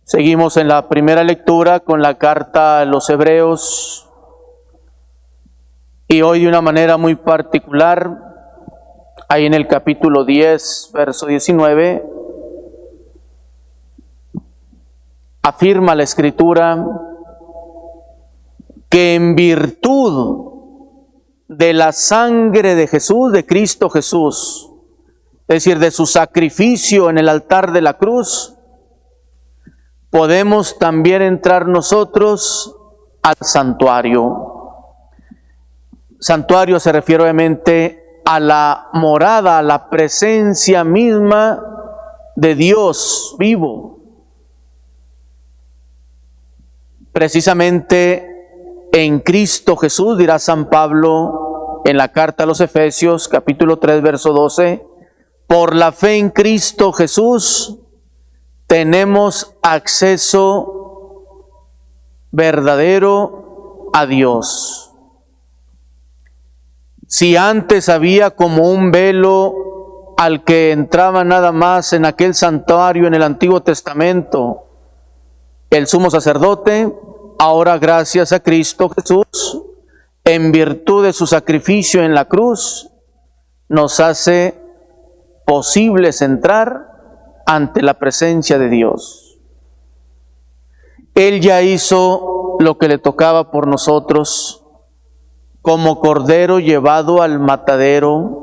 Seguimos en la primera lectura con la carta a los Hebreos y hoy de una manera muy particular, ahí en el capítulo 10, verso 19, afirma la Escritura que en virtud de la sangre de Jesús, de Cristo Jesús, es decir, de su sacrificio en el altar de la cruz, podemos también entrar nosotros al santuario. Santuario se refiere obviamente a la morada, a la presencia misma de Dios vivo. Precisamente en Cristo Jesús, dirá San Pablo en la carta a los Efesios, capítulo 3, verso 12, por la fe en Cristo Jesús, tenemos acceso verdadero a Dios. Si antes había como un velo al que entraba nada más en aquel santuario en el Antiguo Testamento el sumo sacerdote, ahora gracias a Cristo Jesús, en virtud de su sacrificio en la cruz, nos hace posibles entrar ante la presencia de Dios. Él ya hizo lo que le tocaba por nosotros, como cordero llevado al matadero.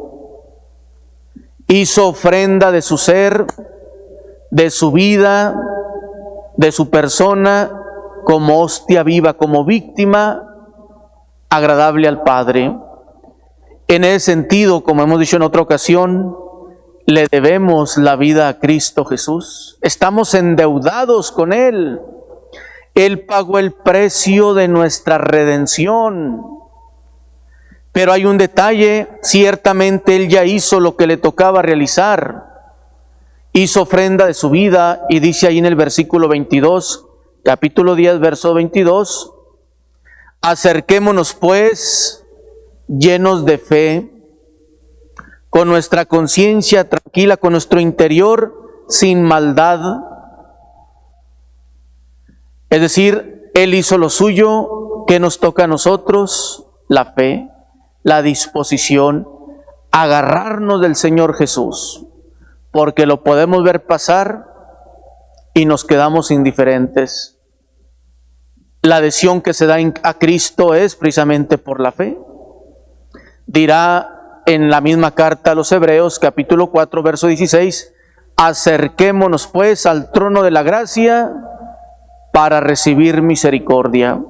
Hizo ofrenda de su ser, de su vida, de su persona, como hostia viva, como víctima agradable al Padre. En ese sentido, como hemos dicho en otra ocasión, le debemos la vida a Cristo Jesús. Estamos endeudados con Él. Él pagó el precio de nuestra redención. Pero hay un detalle, ciertamente Él ya hizo lo que le tocaba realizar. Hizo ofrenda de su vida y dice ahí en el versículo 22, capítulo 10, verso 22, acerquémonos pues llenos de fe, con nuestra conciencia tranquila, con nuestro interior sin maldad. Es decir, Él hizo lo suyo, ¿qué nos toca a nosotros? La fe, la disposición, agarrarnos del Señor Jesús, porque lo podemos ver pasar y nos quedamos indiferentes. La adhesión que se da a Cristo es precisamente por la fe. Dirá en la misma carta a los Hebreos, capítulo 4, verso 16, acerquémonos pues al trono de la gracia para recibir misericordia.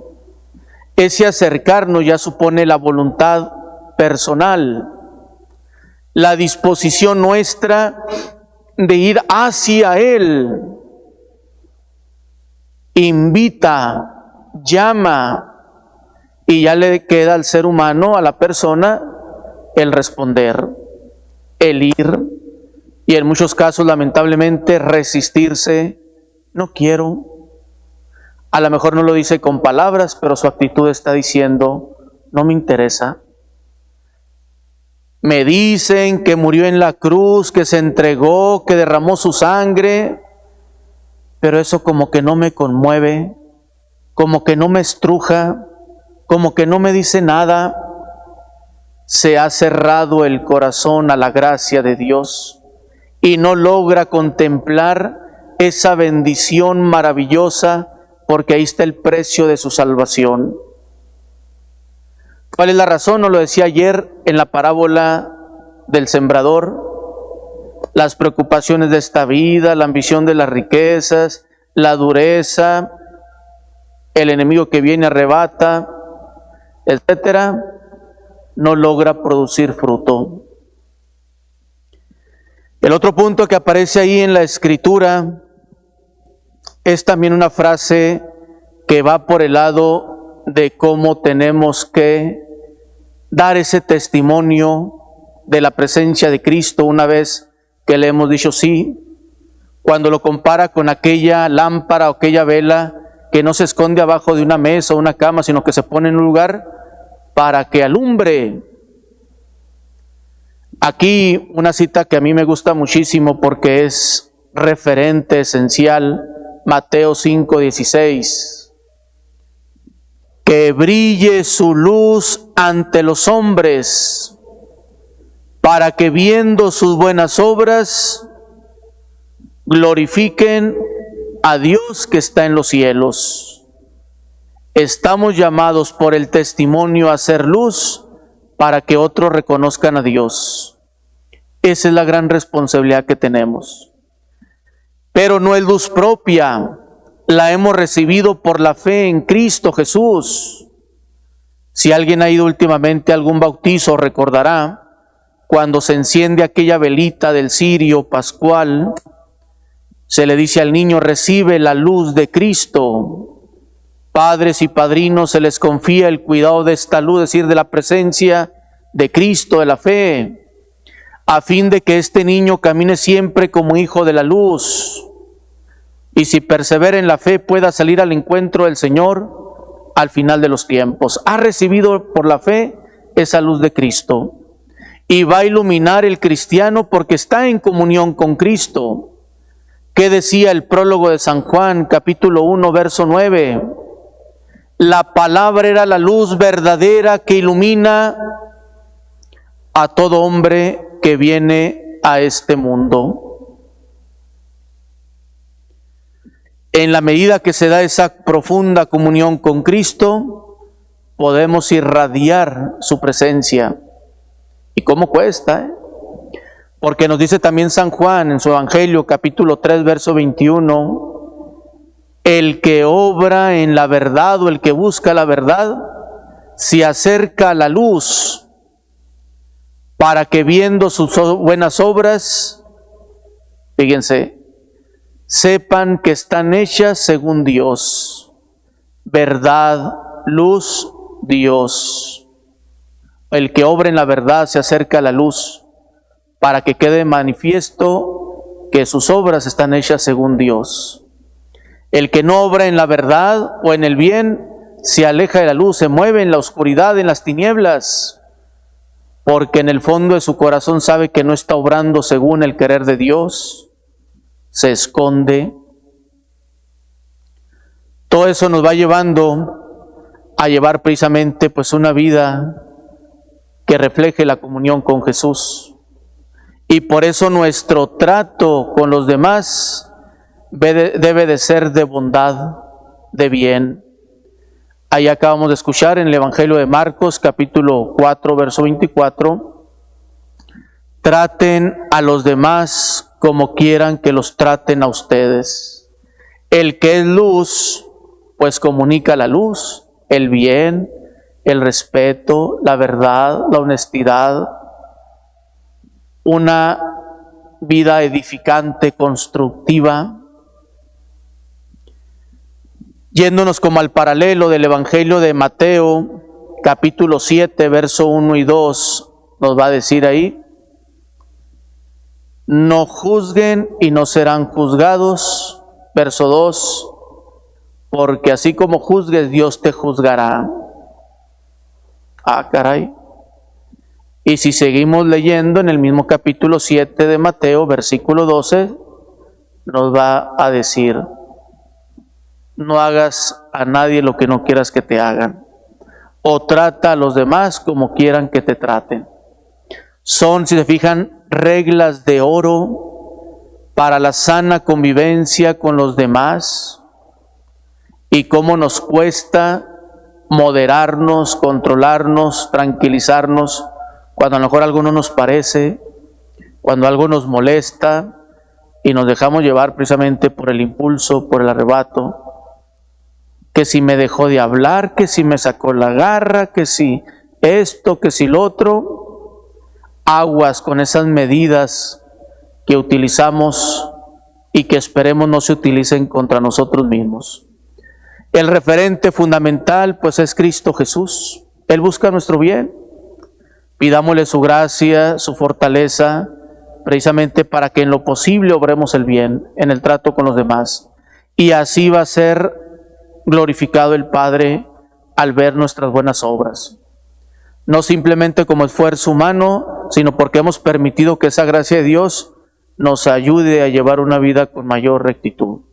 Ese acercarnos ya supone la voluntad personal, la disposición nuestra de ir hacia Él. Invita, llama, y ya le queda al ser humano, a la persona, el responder, el ir, y en muchos casos lamentablemente resistirse. No quiero. A lo mejor no lo dice con palabras, pero su actitud está diciendo, no me interesa. Me dicen que murió en la cruz, que se entregó, que derramó su sangre, pero eso como que no me conmueve, como que no me estruja, como que no me dice nada. Se ha cerrado el corazón a la gracia de Dios y no logra contemplar esa bendición maravillosa, porque ahí está el precio de su salvación. ¿Cuál es la razón? Nos lo decía ayer en la parábola del sembrador. Las preocupaciones de esta vida, la ambición de las riquezas, la dureza, el enemigo que viene arrebata, etcétera, no logra producir fruto. El otro punto que aparece ahí en la Escritura es también una frase que va por el lado de cómo tenemos que dar ese testimonio de la presencia de Cristo una vez que le hemos dicho sí, cuando lo compara con aquella lámpara o aquella vela que no se esconde abajo de una mesa o una cama, sino que se pone en un lugar para que alumbre. Aquí una cita que a mí me gusta muchísimo porque es referente esencial Mateo 5:16. Que brille su luz ante los hombres, para que viendo sus buenas obras, glorifiquen a Dios que está en los cielos. Estamos llamados por el testimonio a ser luz para que otros reconozcan a Dios. Esa es la gran responsabilidad que tenemos. Pero no es luz propia, la hemos recibido por la fe en Cristo Jesús. Si alguien ha ido últimamente a algún bautizo, recordará cuando se enciende aquella velita del cirio pascual, se le dice al niño: recibe la luz de Cristo. Padres y padrinos, se les confía el cuidado de esta luz, es decir, de la presencia de Cristo, de la fe, a fin de que este niño camine siempre como hijo de la luz, y si persevera en la fe pueda salir al encuentro del Señor al final de los tiempos. Ha recibido por la fe esa luz de Cristo, y va a iluminar el cristiano porque está en comunión con Cristo. ¿Qué decía el prólogo de San Juan, capítulo 1, verso 9? La palabra era la luz verdadera que ilumina a todo hombre que viene a este mundo. En la medida que se da esa profunda comunión con Cristo, podemos irradiar su presencia. ¿Y cómo cuesta? Porque nos dice también San Juan en su Evangelio, capítulo 3, verso 21, el que obra en la verdad o el que busca la verdad, se acerca a la luz, para que viendo sus buenas obras, fíjense, sepan que están hechas según Dios. Verdad, luz, Dios. El que obra en la verdad se acerca a la luz, para que quede manifiesto que sus obras están hechas según Dios. El que no obra en la verdad o en el bien, se aleja de la luz, se mueve en la oscuridad, en las tinieblas, porque en el fondo de su corazón sabe que no está obrando según el querer de Dios, se esconde. Todo eso nos va llevando a llevar precisamente pues una vida que refleje la comunión con Jesús. Y por eso nuestro trato con los demás debe de ser de bondad, de bien. Ahí acabamos de escuchar en el Evangelio de Marcos, capítulo 4, verso 24. Traten a los demás como quieran que los traten a ustedes. El que es luz, pues comunica la luz, el bien, el respeto, la verdad, la honestidad, una vida edificante, constructiva. Yéndonos como al paralelo del Evangelio de Mateo, capítulo 7, verso 1 y 2, nos va a decir ahí: no juzguen y no serán juzgados. Verso 2, porque así como juzgues, Dios te juzgará. Ah, caray. Y si seguimos leyendo en el mismo capítulo 7 de Mateo, versículo 12, nos va a decir: no hagas a nadie lo que no quieras que te hagan, o trata a los demás como quieran que te traten. Son, si se fijan, reglas de oro para la sana convivencia con los demás. Y cómo nos cuesta moderarnos, controlarnos, tranquilizarnos cuando a lo mejor algo no nos parece, cuando algo nos molesta y nos dejamos llevar precisamente por el impulso, por el arrebato. Que si me dejó de hablar, que si me sacó la garra, que si esto, que si lo otro. Aguas con esas medidas que utilizamos y que esperemos no se utilicen contra nosotros mismos. El referente fundamental pues es Cristo Jesús. Él busca nuestro bien. Pidámosle su gracia, su fortaleza, precisamente para que en lo posible obremos el bien en el trato con los demás. Y así va a ser glorificado el Padre al ver nuestras buenas obras. No simplemente como esfuerzo humano, sino porque hemos permitido que esa gracia de Dios nos ayude a llevar una vida con mayor rectitud.